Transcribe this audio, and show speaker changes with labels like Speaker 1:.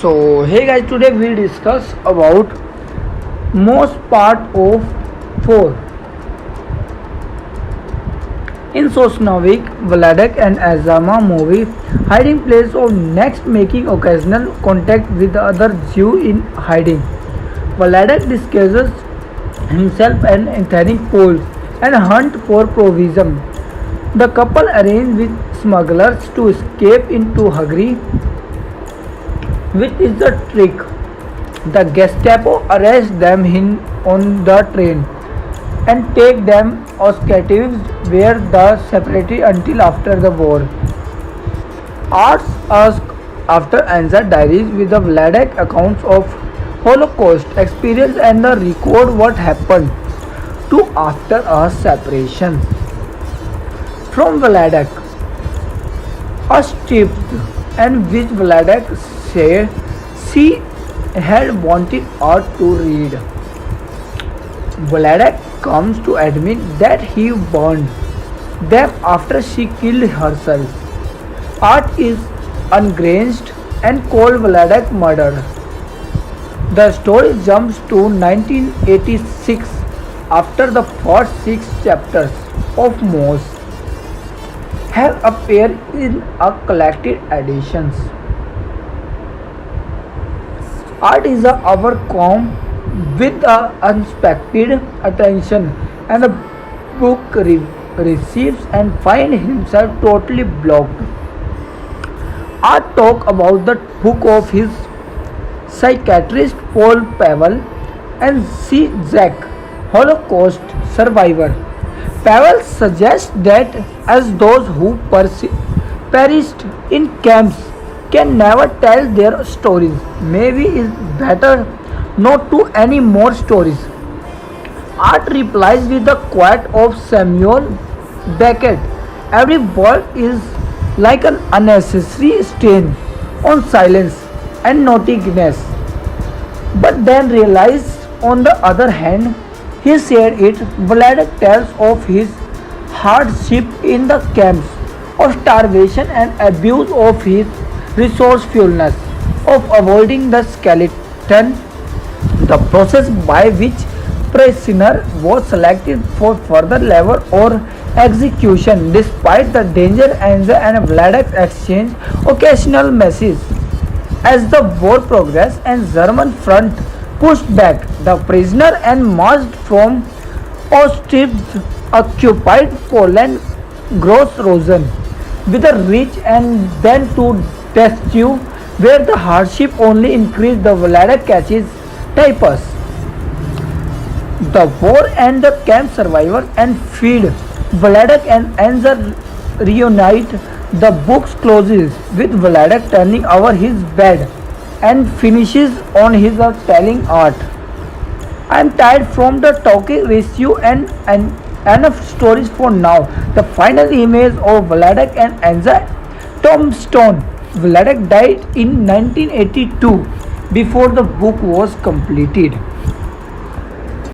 Speaker 1: So hey guys, today we discuss about most part of 4 in Sosnowic, Vladek and Azama movie. Hiding place of next making occasional contact with the other Jew in hiding. Vladek disguises himself and ethnic Poles and hunt for provision. The couple arrange with smugglers to escape into Hungary, which is the trick. The Gestapo arrest them on the train and take them as captives where the separate until after the war. Arts ask after Anza diaries with the Vladek accounts of Holocaust experience and the record what happened to after a separation. From Vladek, a stripped and which Vladek said she had wanted art to read. Vladek comes to admit that he burned them after she killed herself. Art is ungranced and called Vladek murder. The story jumps to 1986 after the first 6 chapters of Moss have appeared in a collected editions. Art is overcome with the unexpected attention and the book receives and finds himself totally blocked. Art talk about the book of his psychiatrist Paul Pavel and C. Jack, Holocaust survivor. Pavel suggests that as those who perished in camps can never tell their stories, maybe it's better not to any more stories. Art replies with the quote of Samuel Beckett: every word is like an unnecessary stain on silence and naughtiness. But then realized on the other hand, he said it. Vladek tells of his hardship in the camps, of starvation and abuse, of his resourcefulness, of avoiding the skeleton, the process by which prisoner was selected for further labor or execution. Despite the danger, Anza and Vladek exchange occasional messages. As the war progressed and German front pushed back, the prisoner and marched from Auschwitz-occupied Poland, Gross Rosen, with a reach and then to Dachau, where the hardship only increased. The Vladek catches typhus. The war and the camp survivor and feed. Vladek and Anza reunite. The book closes with Vladek turning over his bed and finishes on his telling art. I am tired from the talking ratio and enough stories for now. The final image of Vladek and Anza tombstone. Vladek died in 1982 before the book was completed.